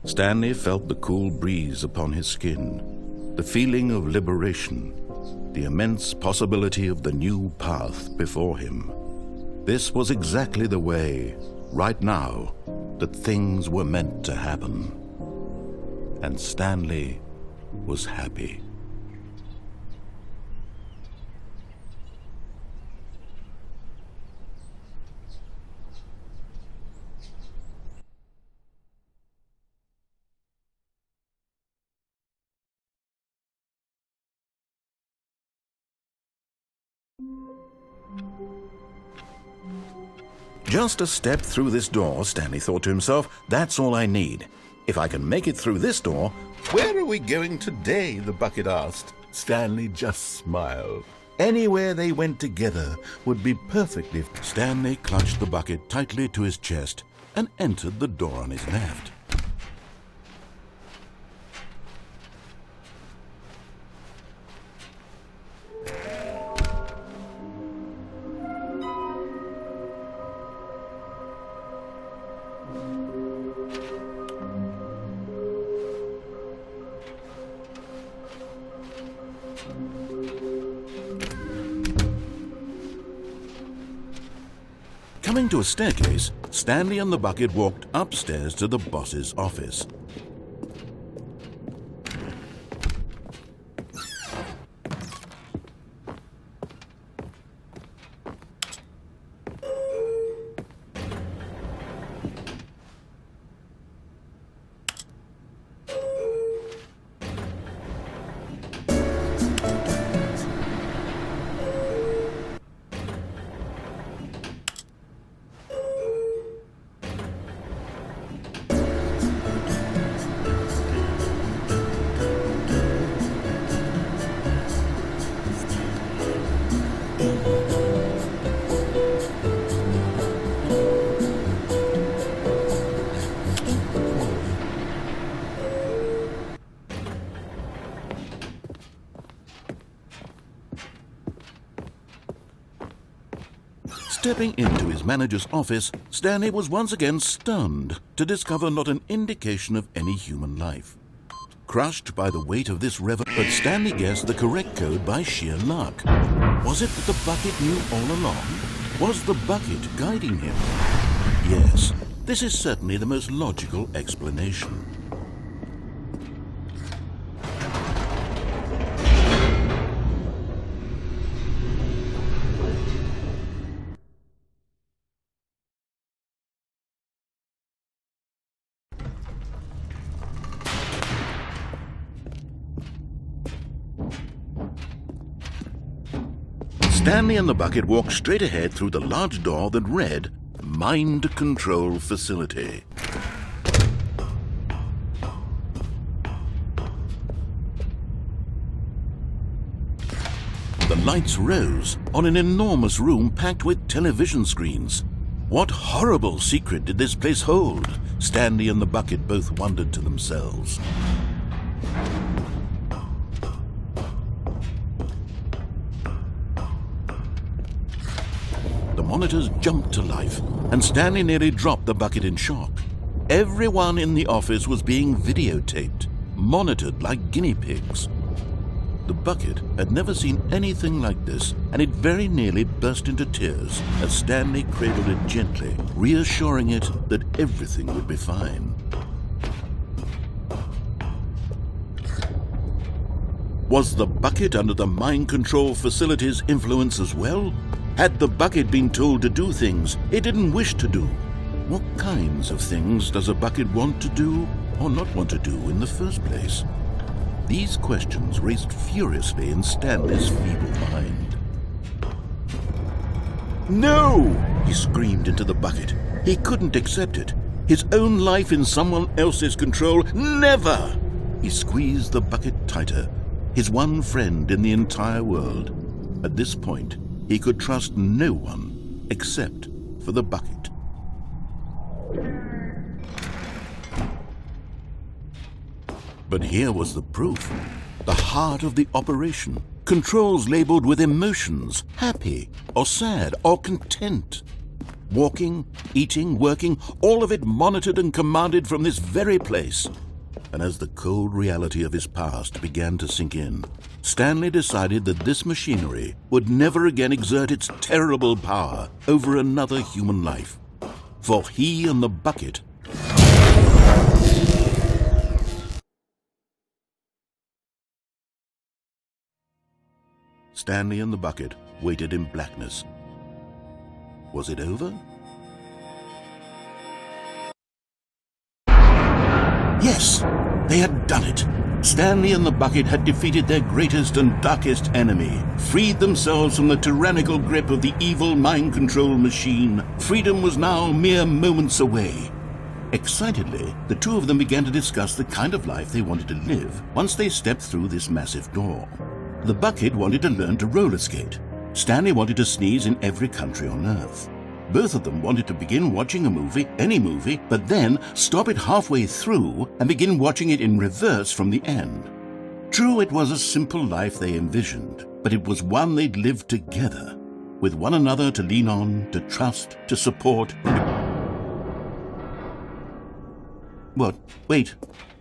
Stanley felt the cool breeze upon his skin, the feeling of liberation, the immense possibility of the new path before him. This was exactly the way, right now, that things were meant to happen. And Stanley was happy. Just a step through this door, Stanley thought to himself. That's all I need. If I can make it through this door... Where are we going today? The bucket asked. Stanley just smiled. Anywhere they went together would be perfectly... Stanley clutched the bucket tightly to his chest and entered the door on his left. Coming to a staircase, Stanley and the bucket walked upstairs to the boss's office. Stepping into his manager's office, Stanley was once again stunned to discover not an indication of any human life. Crushed by the weight of this but Stanley guessed the correct code by sheer luck. Was it that the bucket knew all along? Was the bucket guiding him? Yes, this is certainly the most logical explanation. Stanley and the bucket walked straight ahead through the large door that read, Mind Control Facility. The lights rose on an enormous room packed with television screens. What horrible secret did this place hold? Stanley and the bucket both wondered to themselves. The monitors jumped to life, and Stanley nearly dropped the bucket in shock. Everyone in the office was being videotaped, monitored like guinea pigs. The bucket had never seen anything like this, and it very nearly burst into tears as Stanley cradled it gently, reassuring it that everything would be fine. Was the bucket under the mind control facility's influence as well? Had the bucket been told to do things it didn't wish to do? What kinds of things does a bucket want to do or not want to do in the first place? These questions raced furiously in Stanley's feeble mind. No! He screamed into the bucket. He couldn't accept it. His own life in someone else's control. Never! He squeezed the bucket tighter. His one friend in the entire world. At this point, he could trust no one except for the bucket. But here was the proof. The heart of the operation. Controls labeled with emotions, happy or sad or content. Walking, eating, working, all of it monitored and commanded from this very place. And as the cold reality of his past began to sink in, Stanley decided that this machinery would never again exert its terrible power over another human life. For he and the bucket... Stanley and the bucket waited in blackness. Was it over? Yes, they had done it. Stanley and the bucket had defeated their greatest and darkest enemy, freed themselves from the tyrannical grip of the evil mind control machine. Freedom was now mere moments away. Excitedly, the two of them began to discuss the kind of life they wanted to live once they stepped through this massive door. The bucket wanted to learn to roller skate. Stanley wanted to sneeze in every country on Earth. Both of them wanted to begin watching a movie, any movie, but then stop it halfway through and begin watching it in reverse from the end. True, it was a simple life they envisioned, but it was one they'd lived together, with one another to lean on, to trust, to support. What? Wait.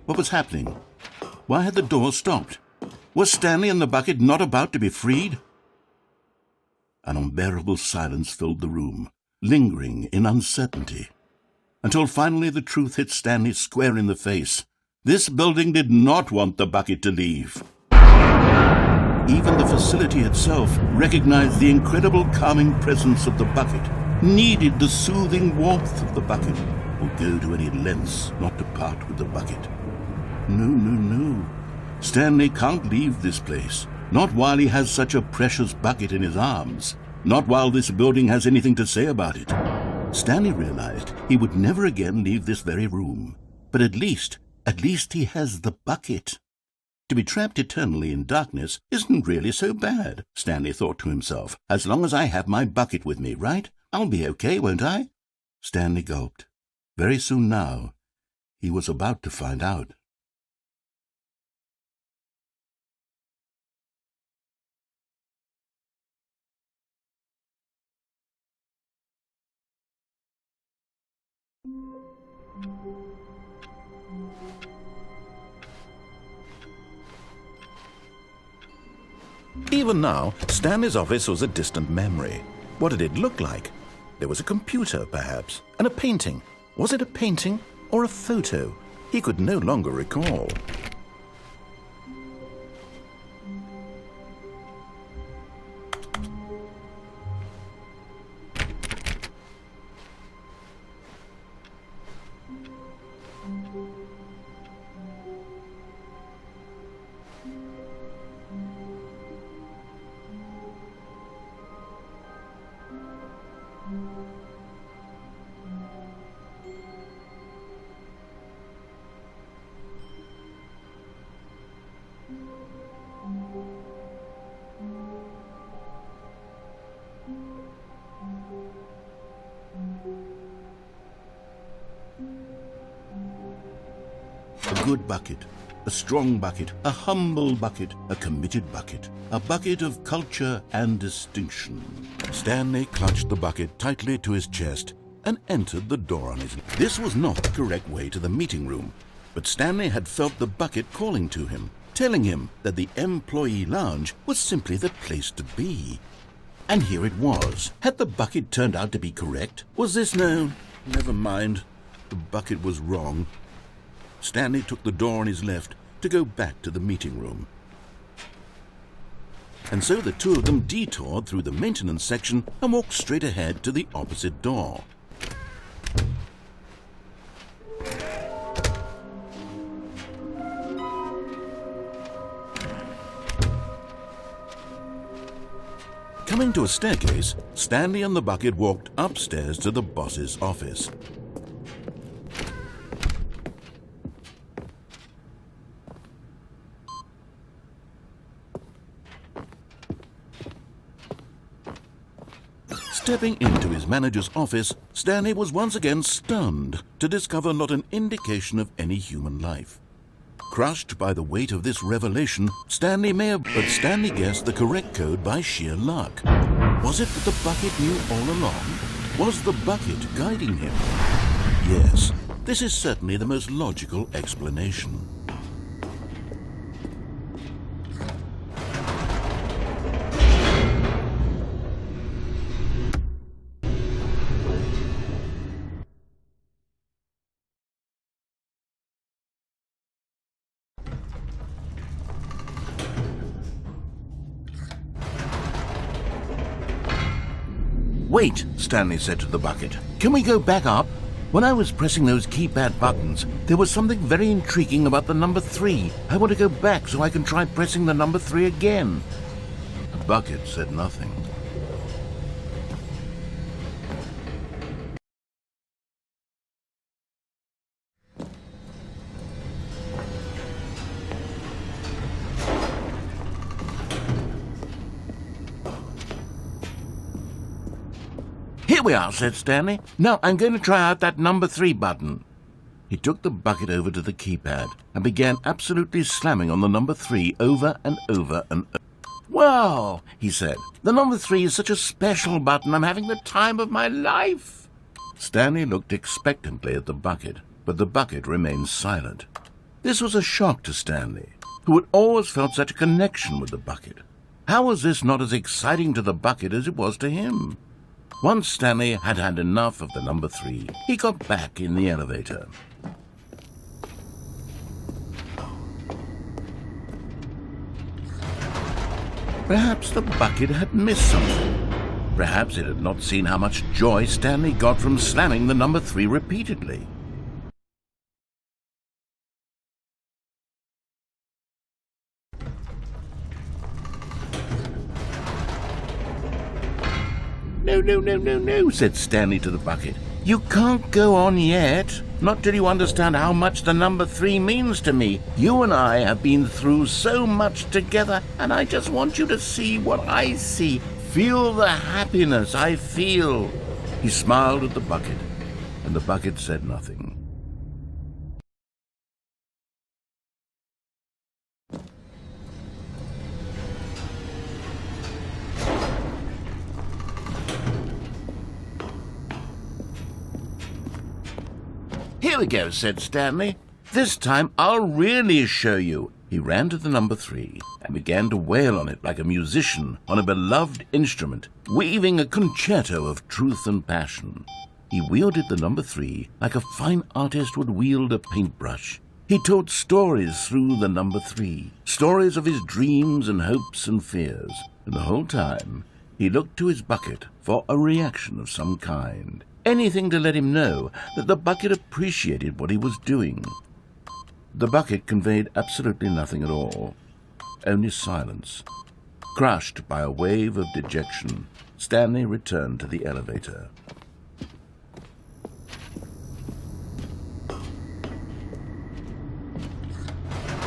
What was happening? Why had the door stopped? Was Stanley and the bucket not about to be freed? An unbearable silence filled the room, lingering in uncertainty, until finally the truth hit Stanley square in the face. This building did not want the bucket to leave. Even the facility itself recognized the incredible calming presence of the bucket, needed the soothing warmth of the bucket, would go to any lengths not to part with the bucket. No. Stanley can't leave this place, not while he has such a precious bucket in his arms, not while this building has anything to say about it. Stanley realized he would never again leave this very room, but at least he has the bucket. To be trapped eternally in darkness isn't really so bad, Stanley thought to himself. As long as I have my bucket with me, right? I'll be okay, won't I? Stanley gulped. Very soon now, he was about to find out. Even now, Stanley's office was a distant memory. What did it look like? There was a computer, perhaps, and a painting. Was it a painting or a photo? He could no longer recall. A good bucket, a strong bucket, a humble bucket, a committed bucket, a bucket of culture and distinction. Stanley clutched the bucket tightly to his chest and entered the door on his... This was not the correct way to the meeting room, but Stanley had felt the bucket calling to him, telling him that the employee lounge was simply the place to be. And here it was. Had the bucket turned out to be correct? Was this no? Never mind. The bucket was wrong. Stanley took the door on his left to go back to the meeting room. And so the two of them detoured through the maintenance section and walked straight ahead to the opposite door. Coming to a staircase, Stanley and the bucket walked upstairs to the boss's office. Stepping into his manager's office, Stanley was once again stunned to discover not an indication of any human life. Crushed by the weight of this revelation, Stanley guessed the correct code by sheer luck. Was it that the bucket knew all along? Was the bucket guiding him? Yes, this is certainly the most logical explanation. Wait, Stanley said to the bucket. Can we go back up? When I was pressing those keypad buttons, there was something very intriguing about the number 3. I want to go back so I can try pressing the number 3 again. The bucket said nothing. Here we are, said Stanley. Now I'm going to try out that number 3 button. He took the bucket over to the keypad and began absolutely slamming on the number 3 over and over and over. Well, he said, the number 3 is such a special button. I'm having the time of my life. Stanley looked expectantly at the bucket, but the bucket remained silent. This was a shock to Stanley, who had always felt such a connection with the bucket. How was this not as exciting to the bucket as it was to him? Once Stanley had had enough of the number 3, he got back in the elevator. Perhaps the bucket had missed something. Perhaps it had not seen how much joy Stanley got from slamming the number 3 repeatedly. No, said Stanley to the bucket. You can't go on yet, not till you understand how much the number 3 means to me. You and I have been through so much together, and I just want you to see what I see. Feel the happiness I feel. He smiled at the bucket, and the bucket said nothing. Here we go, said Stanley. This time I'll really show you. He ran to the number 3 and began to wail on it like a musician on a beloved instrument, weaving a concerto of truth and passion. He wielded the number 3 like a fine artist would wield a paintbrush. He told stories through the number 3, stories of his dreams and hopes and fears, and the whole time he looked to his bucket for a reaction of some kind. Anything to let him know that the bucket appreciated what he was doing. The bucket conveyed absolutely nothing at all, only silence. Crushed by a wave of dejection, Stanley returned to the elevator.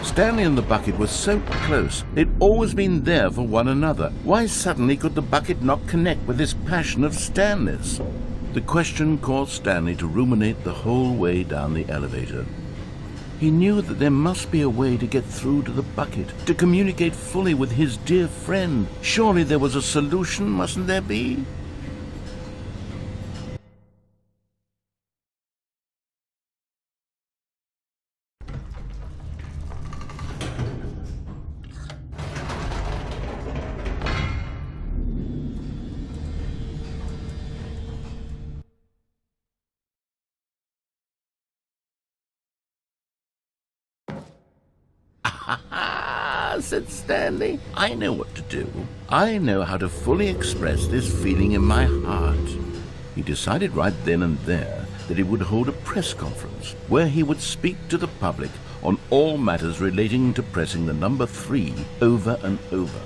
Stanley and the bucket were so close. They'd always been there for one another. Why suddenly could the bucket not connect with this passion of Stanley's? The question caused Stanley to ruminate the whole way down the elevator. He knew that there must be a way to get through to the bucket, to communicate fully with his dear friend. Surely there was a solution, mustn't there be? Said Stanley. I know what to do. I know how to fully express this feeling in my heart. He decided right then and there that he would hold a press conference where he would speak to the public on all matters relating to pressing the number 3 over and over.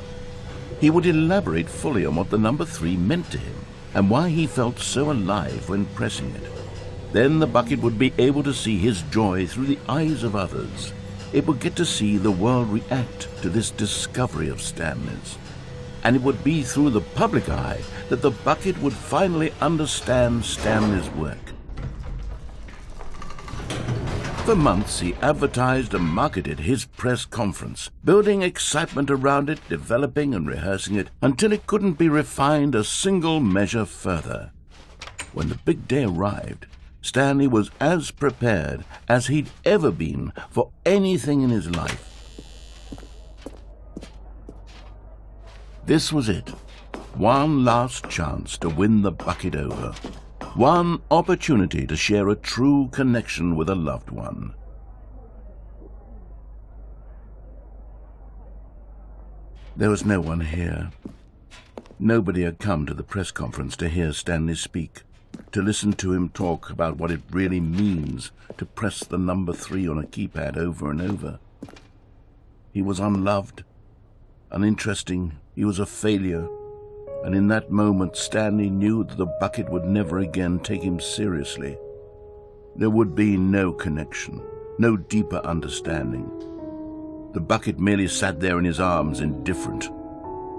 He would elaborate fully on what the number 3 meant to him and why he felt so alive when pressing it. Then the bucket would be able to see his joy through the eyes of others. It would get to see the world react to this discovery of Stanley's. And it would be through the public eye that the bucket would finally understand Stanley's work. For months he advertised and marketed his press conference, building excitement around it, developing and rehearsing it, until it couldn't be refined a single measure further. When the big day arrived, Stanley was as prepared as he'd ever been for anything in his life. This was it. One last chance to win the bucket over. One opportunity to share a true connection with a loved one. There was no one here. Nobody had come to the press conference to hear Stanley speak, to listen to him talk about what it really means to press the number 3 on a keypad over and over. He was unloved, uninteresting, he was a failure, and in that moment Stanley knew that the bucket would never again take him seriously. There would be no connection, no deeper understanding. The bucket merely sat there in his arms, indifferent.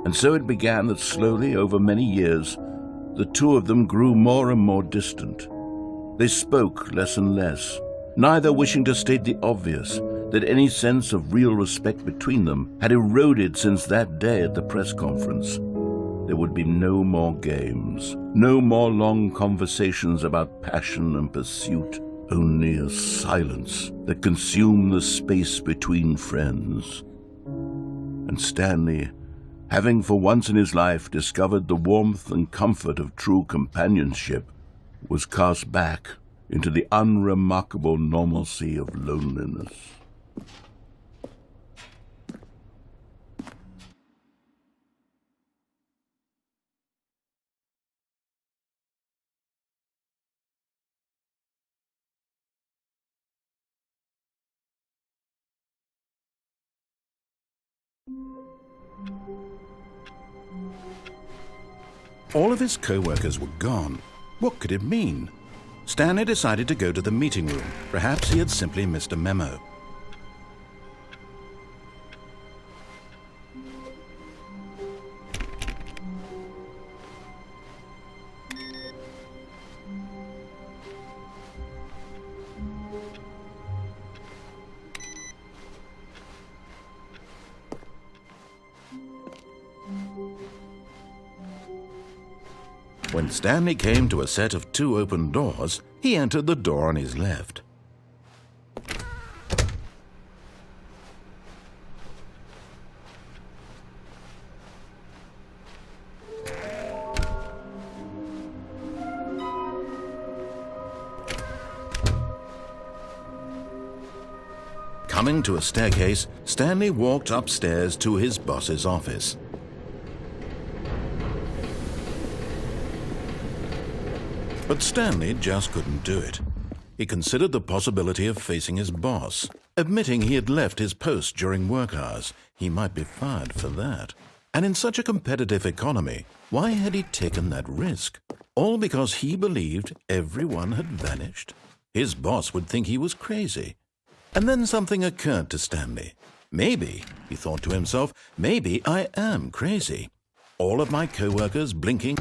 And so it began that slowly, over many years, the two of them grew more and more distant. They spoke less and less, neither wishing to state the obvious, that any sense of real respect between them had eroded since that day at the press conference. There would be no more games, no more long conversations about passion and pursuit, only a silence that consumed the space between friends. And Stanley, having for once in his life discovered the warmth and comfort of true companionship, was cast back into the unremarkable normalcy of loneliness. All of his co-workers were gone. What could it mean? Stanley decided to go to the meeting room. Perhaps he had simply missed a memo. When Stanley came to a set of 2 open doors, he entered the door on his left. Coming to a staircase, Stanley walked upstairs to his boss's office. But Stanley just couldn't do it. He considered the possibility of facing his boss. Admitting he had left his post during work hours, he might be fired for that. And in such a competitive economy, why had he taken that risk? All because he believed everyone had vanished? His boss would think he was crazy. And then something occurred to Stanley. Maybe, he thought to himself, maybe I am crazy. All of my co-workers blinking.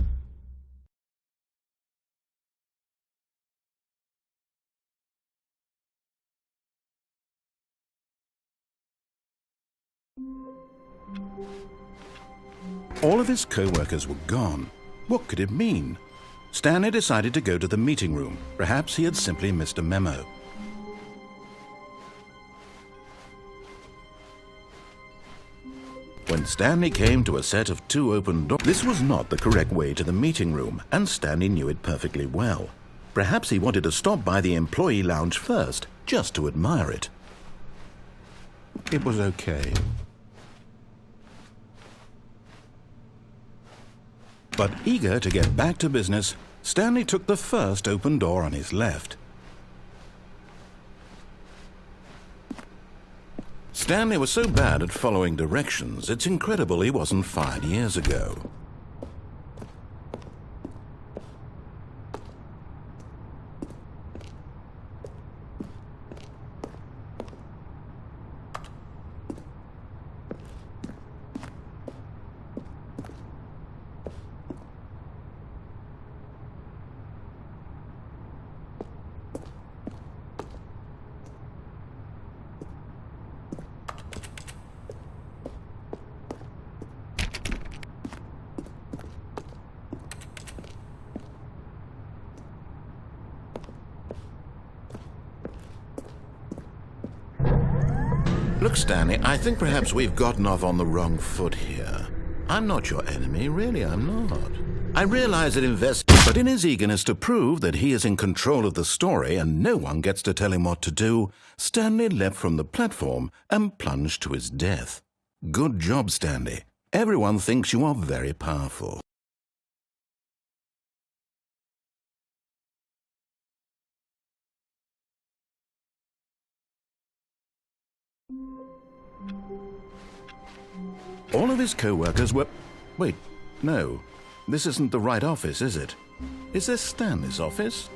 All of his co-workers were gone. What could it mean? Stanley decided to go to the meeting room. Perhaps he had simply missed a memo. When Stanley came to a set of 2 open doors, this was not the correct way to the meeting room, and Stanley knew it perfectly well. Perhaps he wanted to stop by the employee lounge first, just to admire it. It was okay. But eager to get back to business, Stanley took the first open door on his left. Stanley was so bad at following directions, it's incredible he wasn't fired years ago. Look, Stanley, I think perhaps we've gotten off on the wrong foot here. I'm not your enemy, really, I'm not. I realize that but in his eagerness to prove that he is in control of the story and no one gets to tell him what to do, Stanley leapt from the platform and plunged to his death. Good job, Stanley. Everyone thinks you are very powerful. All of his co-workers were... Wait, no. This isn't the right office, is it? Is this Stanley's office?